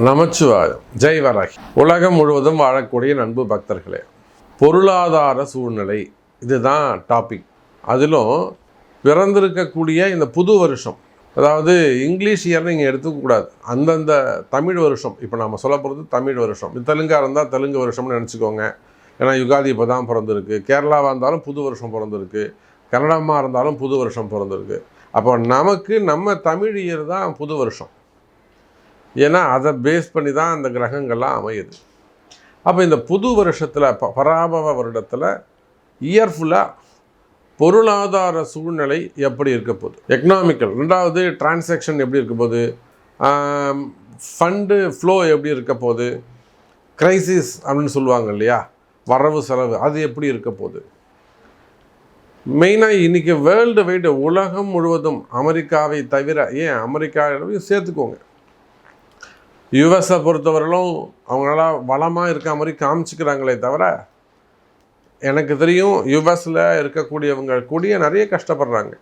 நமச்சிவாயம். ஜெய் வராகி. உலகம் முழுவதும் வாழக்கூடிய நண்பு பக்தர்களே, பொருளாதார சூழ்நிலை இதுதான் டாபிக். அதிலும் பிறந்திருக்கக்கூடிய இந்த புது வருஷம், அதாவது இங்கிலீஷ் இயர் நீங்கள் எடுத்துக்கக்கூடாது, அந்தந்த தமிழ் வருஷம். இப்போ நம்ம சொல்ல போகிறது தமிழ் வருஷம். தெலுங்காக இருந்தால் தெலுங்கு வருஷம்னு நினச்சிக்கோங்க. ஏன்னா யுகாதி இப்போ தான் பிறந்திருக்கு. கேரளாவாக இருந்தாலும் புது வருஷம் பிறந்திருக்கு. கன்னடமாக இருந்தாலும் புது வருஷம் பிறந்திருக்கு. அப்போ நமக்கு நம்ம தமிழ் இயர் தான் புது வருஷம். ஏன்னா அதை பேஸ் பண்ணி தான் அந்த கிரகங்கள்லாம் அமையுது. அப்போ இந்த புது வருஷத்தில் பராபவ வருடத்தில் இயர்ஃபுல்லாக பொருளாதார சூழ்நிலை எப்படி இருக்க போகுது, எக்கனாமிக்கல், ரெண்டாவது டிரான்சாக்ஷன் எப்படி இருக்க போகுது, ஃபண்டு ஃப்ளோ எப்படி இருக்க போகுது, கிரைசிஸ் அப்படின்னு சொல்லுவாங்க இல்லையா, வரவு செலவு, அது எப்படி இருக்க போகுது. மெயினாக இன்றைக்கி வேர்ல்டு வைடு உலகம் முழுவதும் அமெரிக்காவை தவிர, ஏன் அமெரிக்காவையும் சேர்த்துக்கோங்க, யுஎஸை பொறுத்தவரையிலும் அவங்களால வளமாக இருக்க மாதிரி காமிச்சிக்கிறாங்களே தவிர, எனக்கு தெரியும் யுஎஸில் இருக்கக்கூடியவங்க கூடிய நிறைய கஷ்டப்படுறாங்க.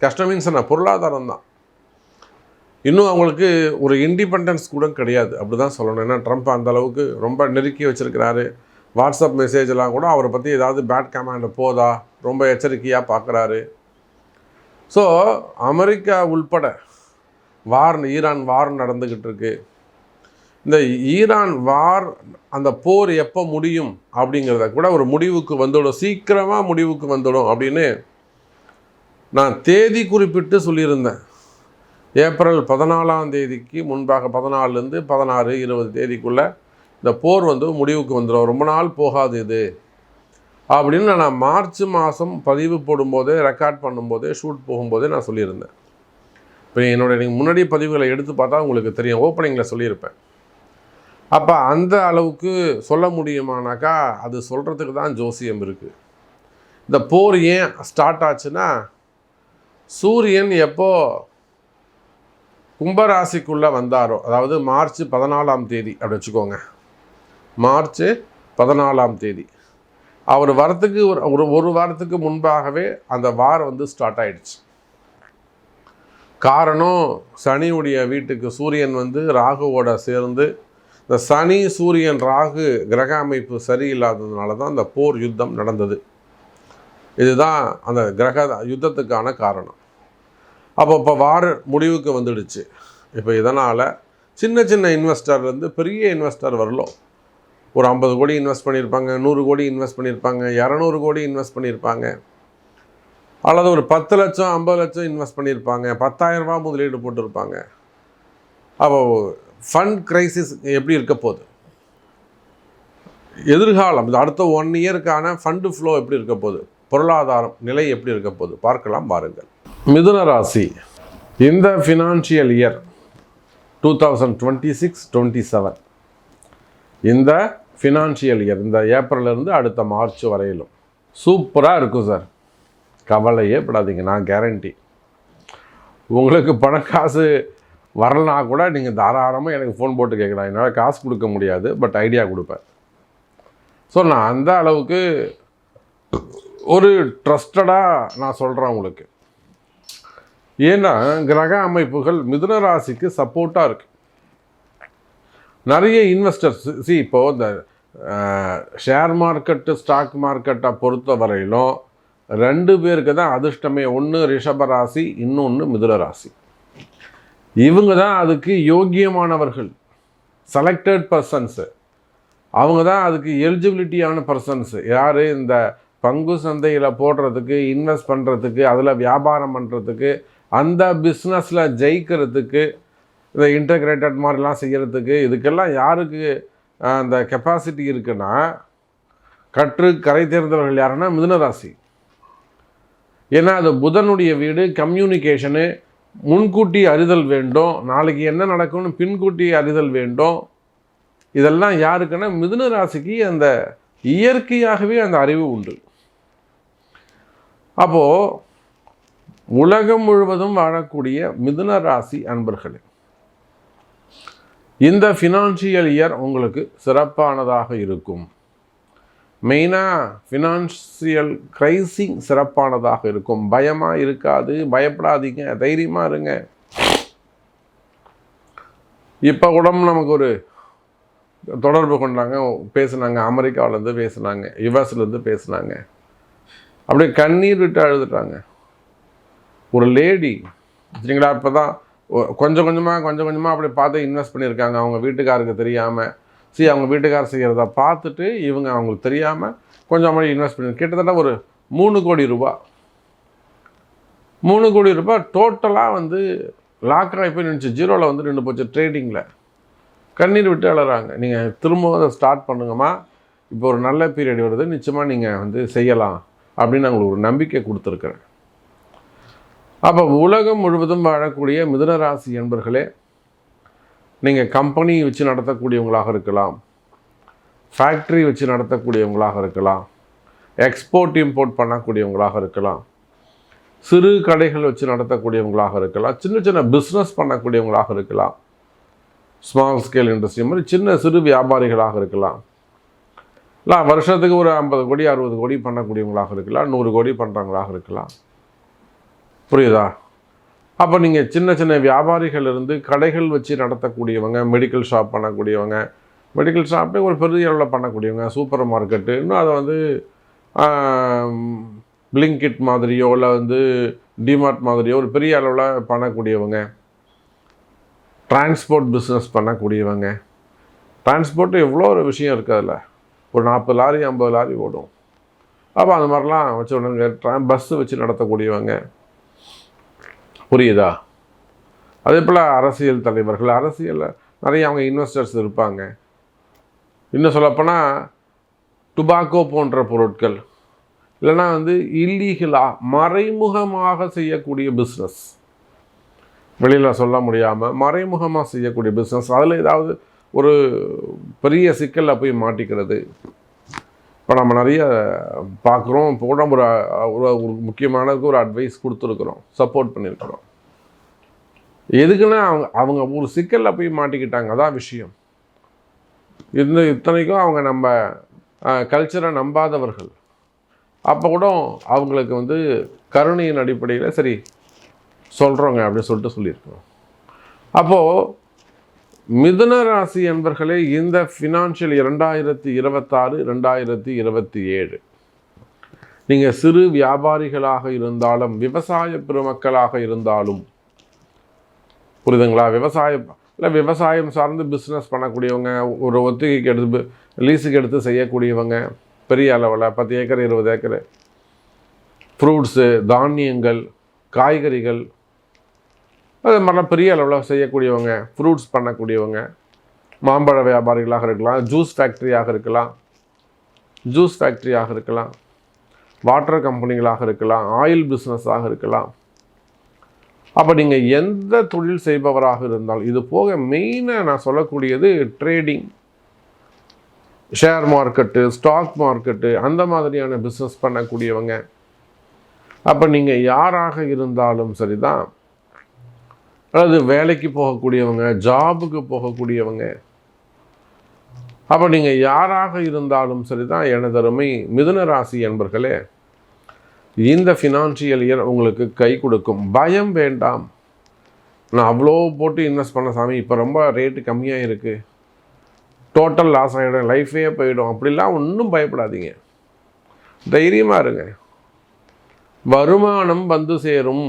கஷ்டம் மீன்ஸ் என்ன, பொருளாதாரம் தான். இன்னும் அவங்களுக்கு ஒரு இண்டிபெண்டன்ஸ் கூட கிடையாது, அப்படி தான் சொல்லணும். ஏன்னா ட்ரம்ப் அந்த அளவுக்கு ரொம்ப நெருக்கி வச்சுருக்கிறாரு. வாட்ஸ்அப் மெசேஜெலாம் கூட அவரை பற்றி ஏதாவது பேட் கமெண்ட் போதா ரொம்ப எச்சரிக்கையாக பார்க்குறாரு. ஸோ அமெரிக்கா உள்பட ஈரான் வார் நடந்துக்கிட்டு இருக்கு. இந்த ஈரான் வார், அந்த போர் எப்போ முடியும் அப்படிங்கிறத கூட ஒரு முடிவுக்கு வந்துடும், சீக்கிரமாக முடிவுக்கு வந்துடும் அப்படின்னு நான் தேதி குறிப்பிட்டு சொல்லியிருந்தேன். ஏப்ரல் 14ஆம் தேதிக்கு முன்பாக 14லேருந்து 16, 20 தேதிக்குள்ளே இந்த போர் முடிவுக்கு வந்துடும், ரொம்ப நாள் போகாது இது அப்படின்னு நான் மார்ச் மாதம் பதிவு போடும்போதே, ரெக்கார்ட் பண்ணும்போதே, ஷூட் போகும்போதே நான் சொல்லியிருந்தேன். இப்போ நீங்கள் முன்னாடி பதிவுகளை எடுத்து பார்த்தா உங்களுக்கு தெரியும், ஓப்பனிங்கில் சொல்லியிருப்பேன். அப்போ அந்த அளவுக்கு சொல்ல முடியுமானாக்கா அது சொல்கிறதுக்கு தான் ஜோசியம் இருக்குது. இந்த போர் ஏன் ஸ்டார்ட் ஆச்சுன்னா, சூரியன் எப்போ கும்பராசிக்குள்ளே வந்தாரோ, அதாவது மார்ச் 14ஆம் தேதி அப்படி வச்சுக்கோங்க, மார்ச் 14ஆம் தேதி அவர் வரத்துக்கு ஒரு வாரத்துக்கு முன்பாகவே அந்த வார் ஸ்டார்ட் ஆகிடுச்சு. காரணம், சனியுடைய வீட்டுக்கு சூரியன் ராகுவோட சேர்ந்து, இந்த சனி சூரியன் ராகு கிரக அமைப்பு சரியில்லாததுனால தான் அந்த போர் யுத்தம் நடந்தது. இதுதான் அந்த கிரக யுத்தத்துக்கான காரணம். இப்போ வார் முடிவுக்கு வந்துடுச்சு. இப்போ இதனால் சின்ன சின்ன இன்வெஸ்டர்லேருந்து பெரிய இன்வெஸ்டர் வரலும் ஒரு 50 கோடி இன்வெஸ்ட் பண்ணியிருப்பாங்க, 100 கோடி இன்வெஸ்ட் பண்ணியிருப்பாங்க, 200 கோடி இன்வெஸ்ட் பண்ணியிருப்பாங்க, அல்லது ஒரு 10 லட்சம் 50 லட்சம் இன்வெஸ்ட் பண்ணியிருப்பாங்க, 10,000 ரூபா முதலீடு போட்டிருப்பாங்க. அப்போது ஃபண்ட் கிரைசிஸ் எப்படி இருக்க போகுது, எதிர்காலம் அடுத்த 1 இயருக்கான ஃபண்டு ஃப்ளோ எப்படி இருக்க போகுது, பொருளாதாரம் நிலை எப்படி இருக்க போகுது பார்க்கலாம் பாருங்கள். மிதுன ராசி, இந்த ஃபினான்ஷியல் இயர் 2026-27, இந்த ஃபினான்ஷியல் இயர் இந்த ஏப்ரல்லேருந்து அடுத்த மார்ச் வரையிலும் சூப்பராக இருக்கும் சார், கவலையே படாதீங்க, நான் கேரண்டி. உங்களுக்கு பணக்காசு வரலனா கூட நீங்கள் தாராளமாக எனக்கு ஃபோன் போட்டு கேட்கலாம். என்னால் காசு கொடுக்க முடியாது, பட் ஐடியா கொடுப்பேன். ஸோ நான் அந்த அளவுக்கு ஒரு ட்ரஸ்டடாக நான் சொல்கிறேன் உங்களுக்கு. ஏன்னா கிரக அமைப்புகள் மிதுன ராசிக்கு சப்போர்ட்டாக இருக்குது. நிறைய இன்வெஸ்டர்ஸ் இப்போது இந்த ஷேர் மார்க்கெட்டு, ஸ்டாக் மார்க்கெட்டை பொறுத்த வரையிலும் 2 பேருக்கு தான் அதிர்ஷ்டமே. ஒன்று ரிஷப ராசி, இன்னொன்று மிதுன ராசி. இவங்க தான் அதுக்கு யோக்கியமானவர்கள், செலக்டட் பர்சன்ஸு. அவங்க தான் அதுக்கு எலிஜிபிலிட்டியான பர்சன்ஸு. யார்? இந்த பங்கு சந்தையில் போடுறதுக்கு, இன்வெஸ்ட் பண்ணுறதுக்கு, அதில் வியாபாரம் பண்ணுறதுக்கு, அந்த பிஸ்னஸில் ஜெயிக்கிறதுக்கு, இந்த இன்டகிரேட்டட் மாதிரிலாம் செய்கிறதுக்கு, இதுக்கெல்லாம் யாருக்கு அந்த கெப்பாசிட்டி இருக்குன்னா, கரை தேர்ந்தவர்கள் யாருன்னா மிதுன ராசி. ஏன்னா அது புதனுடைய வீடு, கம்யூனிகேஷனு, முன்கூட்டி அறிதல் வேண்டும், நாளைக்கு என்ன நடக்கும்னு பின்கூட்டி அறிதல் வேண்டும். இதெல்லாம் யாருக்குன்னா மிதுன ராசிக்கு அந்த இயற்கையாகவே அந்த அறிவு உண்டு. அப்போது உலகம் முழுவதும் வாழக்கூடிய மிதுன ராசி அன்பர்களே, இந்த ஃபினான்ஷியல் இயர் உங்களுக்கு சிறப்பானதாக இருக்கும். மெயினாக ஃபினான்ஷியல் கிரைசிங் சிறப்பானதாக இருக்கும். பயமாக இருக்காது, பயப்படாதீங்க, தைரியமாக இருங்க. இப்போ கூட நமக்கு ஒரு தொடர்பு கொண்டாங்க, பேசுனாங்க, அமெரிக்காவிலேருந்து பேசுனாங்க, யுஎஸ்லேருந்து பேசுனாங்க, அப்படியே கண்ணீர் விட்டு அழுதுட்டாங்க. ஒரு லேடி சரிங்களா, இப்போ தான் கொஞ்சம் கொஞ்சமாக அப்படி பார்த்து இன்வெஸ்ட் பண்ணியிருக்காங்க அவங்க வீட்டுக்காருக்கு தெரியாமல். அவங்க வீட்டுக்காரர் செய்கிறத பார்த்துட்டு இவங்க அவங்களுக்கு தெரியாமல் கொஞ்சம் மாதிரி இன்வெஸ்ட் பண்ணி கிட்டத்தட்ட ஒரு 3 கோடி ரூபா 3 கோடி ரூபாய் டோட்டலாக வந்து லாக்காகி போய் நினச்சி ஜீரோவில் வந்து நின்று போச்சு ட்ரேடிங்கில். கண்ணீர் விட்டு அழறாங்க. நீங்கள் திரும்பவும் அதை ஸ்டார்ட் பண்ணுங்கம்மா, இப்போ ஒரு நல்ல பீரியட் வருது, நிச்சயமாக நீங்கள் வந்து செய்யலாம் அப்படின்னு நான் உங்களுக்கு ஒரு நம்பிக்கை கொடுத்துருக்குறேன். அப்போ உலகம் முழுவதும் வாழக்கூடிய மிதுன ராசி என்பர்களே, நீங்கள் கம்பெனி வச்சு நடத்தக்கூடியவங்களாக இருக்கலாம், ஃபேக்ட்ரி வச்சு நடத்தக்கூடியவங்களாக இருக்கலாம், எக்ஸ்போர்ட் இம்போர்ட் பண்ணக்கூடியவங்களாக இருக்கலாம், சிறு கடைகள் வச்சு நடத்தக்கூடியவங்களாக இருக்கலாம், சின்ன சின்ன பிஸ்னஸ் பண்ணக்கூடியவங்களாக இருக்கலாம், ஸ்மால் ஸ்கேல் இண்டஸ்ட்ரி மாதிரி சின்ன சிறு வியாபாரிகளாக இருக்கலாம், இல்லை வருஷத்துக்கு ஒரு 50 கோடி 60 கோடி பண்ணக்கூடியவங்களாக இருக்கலாம், 100 கோடி பண்ணுறவங்களாக இருக்கலாம். புரியுதா? அப்போ நீங்கள் சின்ன சின்ன வியாபாரிகள் இருந்து கடைகள் வச்சு நடத்தக்கூடியவங்க, மெடிக்கல் ஷாப் பண்ணக்கூடியவங்க, மெடிக்கல் ஷாப்பே ஒரு பெரிய அளவில் பண்ணக்கூடியவங்க, சூப்பர் மார்க்கெட்டு, இன்னும் அதை வந்து பிளிங்கிட் மாதிரியோ இல்லை வந்து டிமார்ட் மாதிரியோ ஒரு பெரிய அளவில் பண்ணக்கூடியவங்க, டிரான்ஸ்போர்ட் பிஸ்னஸ் பண்ணக்கூடியவங்க. டிரான்ஸ்போர்ட்டு எவ்வளோ ஒரு விஷயம் இருக்குது, அதில் ஒரு 40 லாரி 50 லாரி ஓடும். அப்போ அந்த மாதிரிலாம் வச்சு விடுங்க. பஸ்ஸு வச்சு நடத்தக்கூடியவங்க. புரியுதா? அதே போல் அரசியல் தலைவர்கள், அரசியலில் நிறைய அவங்க இன்வெஸ்டர்ஸ் இருப்பாங்க. இன்னும் சொல்லப்போனால் டுபாக்கோ போன்ற பொருட்கள், இல்லைனா வந்து இல்லீகலாக மறைமுகமாக செய்யக்கூடிய பிஸ்னஸ், வெளியில் சொல்ல முடியாமல் மறைமுகமாக செய்யக்கூடிய பிஸ்னஸ், அதில் ஏதாவது ஒரு பெரிய சிக்கலில் போய் மாட்டிக்கிறது. இப்போ நம்ம நிறைய பார்க்குறோம். இப்போ கூட ஒரு முக்கியமானதுக்கு ஒரு அட்வைஸ் கொடுத்துருக்குறோம், சப்போர்ட் பண்ணியிருக்கிறோம். எதுக்குன்னா அவங்க ஒரு சிக்கலில் போய் மாட்டிக்கிட்டாங்க, அதான் விஷயம். இத்தனைக்கும் அவங்க நம்ம கல்ச்சரை நம்பாதவர்கள். அப்போ கூட அவங்களுக்கு வந்து கருணையின் அடிப்படையில் சரி சொல்கிறோங்க அப்படின்னு சொல்லிட்டு சொல்லியிருக்கோம். அப்போது மிதுன ராசி என்பர்களே, இந்த ஃபினான்ஷியல் 2026 2027 நீங்கள் சிறு வியாபாரிகளாக இருந்தாலும் விவசாய பெருமக்களாக இருந்தாலும், புரியுதுங்களா, விவசாயம் சார்ந்து பிஸ்னஸ் பண்ணக்கூடியவங்க, ஒரு ஒத்திகைக்கு எடுத்து லீஸுக்கு எடுத்து செய்யக்கூடியவங்க, பெரிய அளவில் 10 ஏக்கர் 20 ஏக்கர், ஃப்ரூட்ஸு, தானியங்கள், காய்கறிகள், அது மாதிரிலாம் பெரிய அளவில் செய்யக்கூடியவங்க, ஃப்ரூட்ஸ் பண்ணக்கூடியவங்க, மாம்பழ வியாபாரிகளாக இருக்கலாம், ஜூஸ் ஃபேக்ட்ரியாக இருக்கலாம், வாட்டர் கம்பெனிகளாக இருக்கலாம், ஆயில் பிஸ்னஸாக இருக்கலாம். அப்போ நீங்கள் எந்த தொழில் செய்பவராக இருந்தால், இது போக மெயினாக நான் சொல்லக்கூடியது trading, share market, stock market, அந்த மாதிரியான பிஸ்னஸ் பண்ணக்கூடியவங்க. அப்போ நீங்கள் யாராக இருந்தாலும் சரி தான், அதாவது வேலைக்கு போகக்கூடியவங்க, ஜாபுக்கு போகக்கூடியவங்க, அப்போ நீங்கள் யாராக இருந்தாலும் சரி தான் எனதருமை மிதுன ராசி என்பர்களே, இந்த ஃபினான்ஷியல் இயர் உங்களுக்கு கை கொடுக்கும். பயம் வேண்டாம். நான் அவ்வளோ போட்டு இன்வெஸ்ட் பண்ண சாமி, இப்போ ரொம்ப ரேட்டு கம்மியாக இருக்குது, டோட்டல் லாஸ் ஆகிடும், லைஃபே போயிடும், அப்படிலாம் ஒன்றும் பயப்படாதீங்க. தைரியமாக இருங்க. வருமானம் வந்து சேரும்,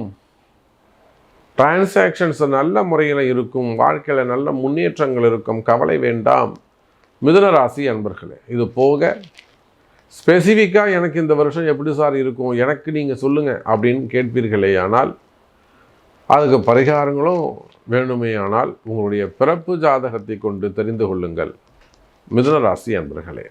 டிரான்சாக்ஷன்ஸ் நல்ல முறையில் இருக்கும், வாழ்க்கையில் நல்ல முன்னேற்றங்கள் இருக்கும், கவலை வேண்டாம் மிதுன ராசி அன்பர்களே. இது போக ஸ்பெசிஃபிக்காக எனக்கு இந்த வருஷம் எப்படி சார் இருக்கும், எனக்கு நீங்கள் சொல்லுங்கள் அப்படின்னு கேட்பீர்களே ஆனால், அதுக்கு பரிகாரங்களும் வேணுமே ஆனால் உங்களுடைய பிறப்பு ஜாதகத்தை கொண்டு தெரிந்து கொள்ளுங்கள் மிதுன ராசி அன்பர்களே.